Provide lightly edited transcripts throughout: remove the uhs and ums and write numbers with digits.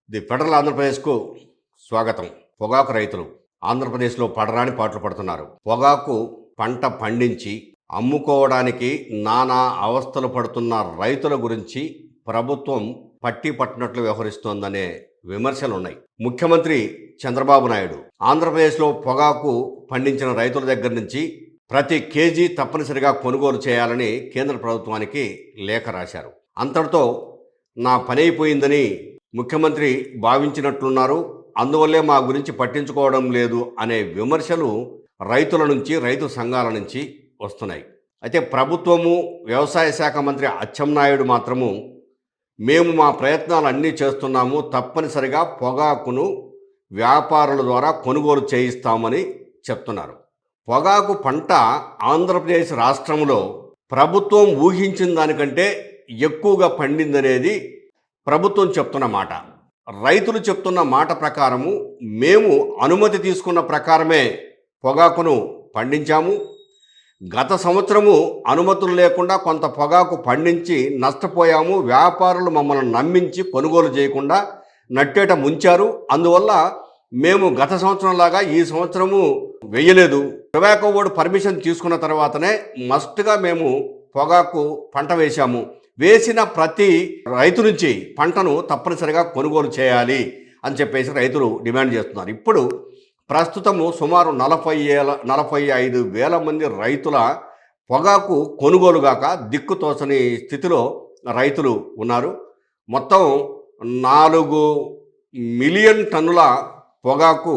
The federal ఆంధ్రప్రదేశ్కు స్వాగతం. పొగాకు రైతులు ఆంధ్రప్రదేశ్లో పడరాని పాటలు పడుతున్నారు. పొగాకు పంట పండించి అమ్ముకోవడానికి నానా అవస్థలు పడుతున్న రైతుల గురించి ప్రభుత్వం పట్టి పట్టినట్లు వ్యవహరిస్తోందనే విమర్శలు ఉన్నాయి. ముఖ్యమంత్రి చంద్రబాబు నాయుడు ఆంధ్రప్రదేశ్లో పొగాకు పండించిన రైతుల దగ్గర నుంచి ప్రతి కేజీ తప్పనిసరిగా కొనుగోలు చేయాలని కేంద్ర ప్రభుత్వానికి లేఖ రాశారు. అంతటితో నా పని అయిపోయిందని ముఖ్యమంత్రి భావించినట్లున్నారు. అందువల్లే మా గురించి పట్టించుకోవడం లేదు అనే విమర్శలు రైతుల నుంచి, రైతు సంఘాల నుంచి వస్తున్నాయి. అయితే ప్రభుత్వము, వ్యవసాయ శాఖ మంత్రి అచ్చెన్నాయుడు మాత్రము మేము మా ప్రయత్నాలు అన్నీ చేస్తున్నాము, తప్పనిసరిగా పొగాకును వ్యాపారుల ద్వారా కొనుగోలు చేయిస్తామని చెప్తున్నారు. పొగాకు పంట ఆంధ్రప్రదేశ్ రాష్ట్రంలో ప్రభుత్వం ఊహించిన దానికంటే ఎక్కువగా పండిందనేది ప్రభుత్వం చెప్తున్న మాట. రైతులు చెప్తున్న మాట ప్రకారము మేము అనుమతి తీసుకున్న ప్రకారమే పొగాకును పండించాము. గత సంవత్సరము అనుమతులు లేకుండా కొంత పొగాకు పండించి నష్టపోయాము. వ్యాపారులు మమ్మల్ని నమ్మించి కొనుగోలు చేయకుండా నట్టేట ముంచారు. అందువల్ల మేము గత సంవత్సరంలాగా ఈ సంవత్సరము వేయలేదు. టొబాకో బోర్డు పర్మిషన్ తీసుకున్న తర్వాతనే మస్ట్గా మేము పొగాకు పంట వేశాము. వేసిన ప్రతి రైతు నుంచి పంటను తప్పనిసరిగా కొనుగోలు చేయాలి అని చెప్పేసి రైతులు డిమాండ్ చేస్తున్నారు. ఇప్పుడు ప్రస్తుతము సుమారు 45,000 మంది రైతుల పొగాకు కొనుగోలుగాక దిక్కుతోచని స్థితిలో రైతులు ఉన్నారు. మొత్తం 4 మిలియన్ టన్నుల పొగాకు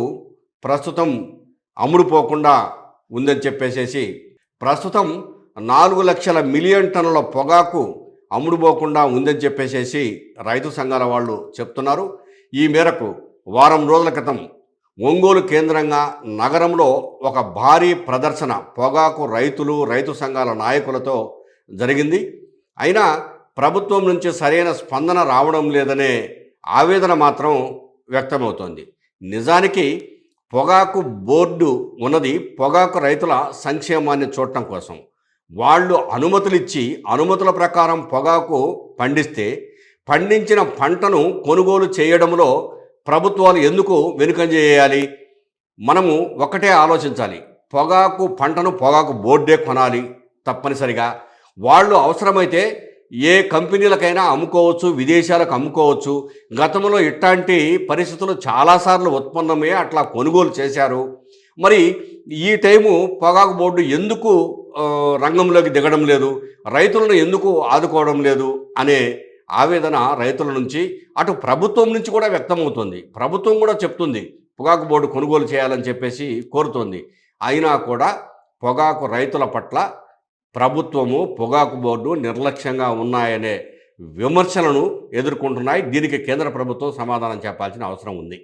ప్రస్తుతం అమ్ముడుపోకుండా ఉందని చెప్పేసేసి, ప్రస్తుతం 4 లక్షల మిలియన్ టన్నుల పొగాకు అమ్ముడుపోకుండా ఉందని చెప్పేసేసి రైతు సంఘాల వాళ్ళు చెప్తున్నారు. ఈ మేరకు వారం రోజుల క్రితం ఒంగోలు కేంద్రంగా నగరంలో ఒక భారీ ప్రదర్శన పొగాకు రైతులు, రైతు సంఘాల నాయకులతో జరిగింది. అయినా ప్రభుత్వం నుంచి సరైన స్పందన రావడం లేదనే ఆవేదన మాత్రం వ్యక్తమవుతోంది. నిజానికి పొగాకు బోర్డు ఉన్నది పొగాకు రైతుల సంక్షేమాన్ని చూడటం కోసం. వాళ్ళు అనుమతులు ఇచ్చి అనుమతుల ప్రకారం పొగాకు పండిస్తే పండించిన పంటను కొనుగోలు చేయడంలో ప్రభుత్వాలు ఎందుకు వెనుకంజ చేయాలి? మనము ఒకటే ఆలోచించాలి. పొగాకు పంటను పొగాకు బోర్డే కొనాలి తప్పనిసరిగా. వాళ్ళు అవసరమైతే ఏ కంపెనీలకైనా అమ్ముకోవచ్చు, విదేశాలకు అమ్ముకోవచ్చు. గతంలో ఇట్లాంటి పరిస్థితులు చాలాసార్లు ఉత్పన్నమే అట్లా కొనుగోలు చేశారు. మరి ఈ టైము పొగాకు బోర్డు ఎందుకు రంగంలోకి దిగడం లేదు, రైతులను ఎందుకు ఆదుకోవడం లేదు అనే ఆవేదన రైతుల నుంచి, అటు ప్రభుత్వం నుంచి కూడా వ్యక్తమవుతుంది. ప్రభుత్వం కూడా చెప్తుంది పొగాకు బోర్డు కొనుగోలు చేయాలని చెప్పేసి కోరుతోంది. అయినా కూడా పొగాకు రైతుల పట్ల ప్రభుత్వము, పొగాకు బోర్డు నిర్లక్ష్యంగా ఉన్నాయనే విమర్శలను ఎదుర్కొంటున్నాయి. దీనికి కేంద్ర ప్రభుత్వం సమాధానం చెప్పాల్సిన అవసరం ఉంది.